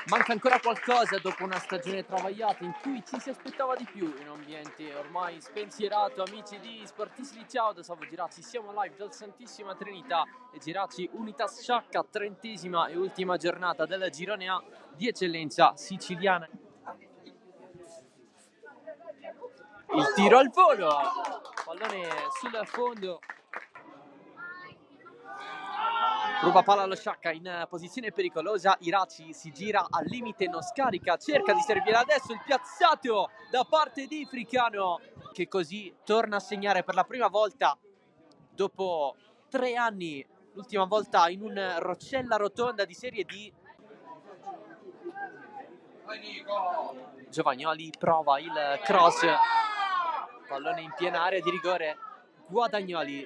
Manca ancora qualcosa dopo una stagione travagliata in cui ci si aspettava di più in un ambiente ormai spensierato. Amici di Sportisti Ciao da Salvo Geraci, siamo live dal Santissima Trinità e Geraci Unitas Sciacca, 30ª e ultima giornata del girone A di eccellenza siciliana. Il tiro al volo, pallone sul fondo. Ruba palla allo Sciacca in posizione pericolosa, Iraci si gira al limite, non scarica, cerca di servire adesso il piazzato da parte di Fricano, che così torna a segnare per la prima volta dopo 3 anni, l'ultima volta in un Roccella Rotonda di Serie D. Giovagnoli prova il cross, pallone in piena area di rigore, Guadagnoli,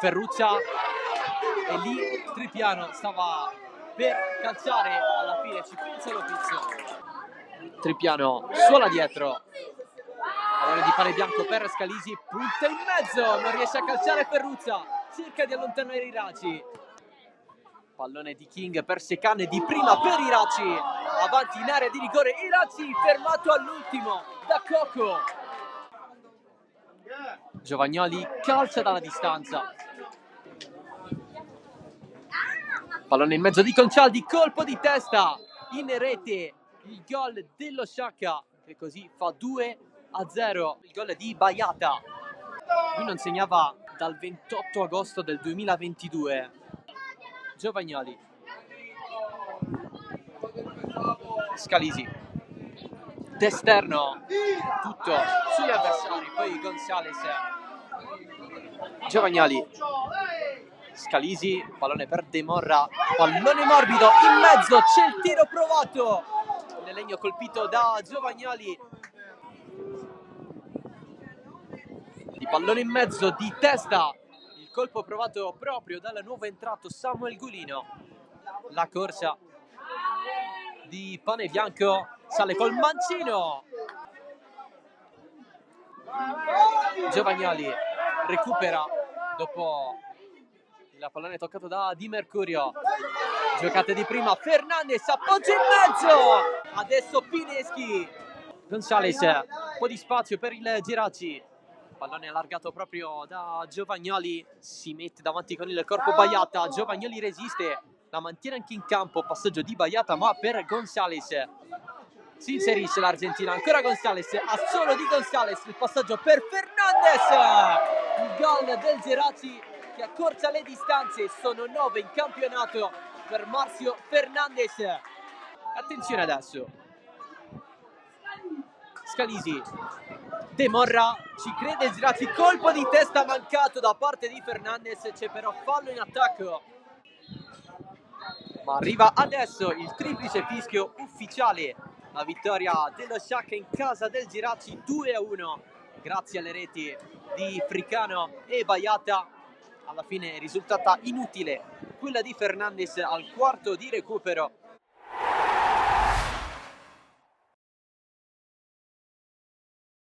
Ferruccia, e lì Tripiano stava per calciare, alla fine ci pensa Lopizzo. Tripiano suola dietro, pallone di pane bianco per Scalisi, punta in mezzo, non riesce a calciare Ferruccia, cerca di allontanare Iraci. Pallone di King per Secane, di prima per Iraci, avanti in area di rigore, Iraci fermato all'ultimo da Coco. Giovagnoli calcia dalla distanza, pallone in mezzo di Concaldi, colpo di testa in rete, il gol dello Sciacca che così fa 2-0, il gol di Baiata. Lui non segnava dal 28 agosto del 2022. Giovagnoli, Scalisi, d'esterno, tutto sugli avversari, poi Gonzales. Giovagnoli, Scalisi, pallone per De Morra, pallone morbido, in mezzo c'è il tiro provato, nel legno colpito da Giovagnoli, di pallone in mezzo, di testa, il colpo provato proprio dal nuovo entrato Samuel Gulino. La corsa di Pane Bianco, sale col mancino, Giovagnoli recupera dopo il pallone toccato da Di Mercurio, giocate di prima, Fernandez appoggia in mezzo, adesso Pineschi, Gonzales, un po' di spazio per il Geraci, pallone allargato proprio da Giovagnoli, si mette davanti con il corpo Baiata, Giovagnoli resiste, la mantiene anche in campo, passaggio di Baiata ma per Gonzales, si inserisce l'Argentina, ancora Gonzales, a solo di Gonzales, il passaggio per Fernandez, il gol del Geraci che accorcia le distanze, sono 9 in campionato per Marcio Fernandez. Attenzione adesso, Scalisi, De Morra, ci crede Geraci, colpo di testa mancato da parte di Fernandez, c'è però fallo in attacco, ma arriva adesso il triplice fischio ufficiale, la vittoria dello Sciacca in casa del Geraci 2-1 grazie alle reti di Fricano e Baiata. Alla fine è risultata inutile quella di Fernandez al quarto di recupero,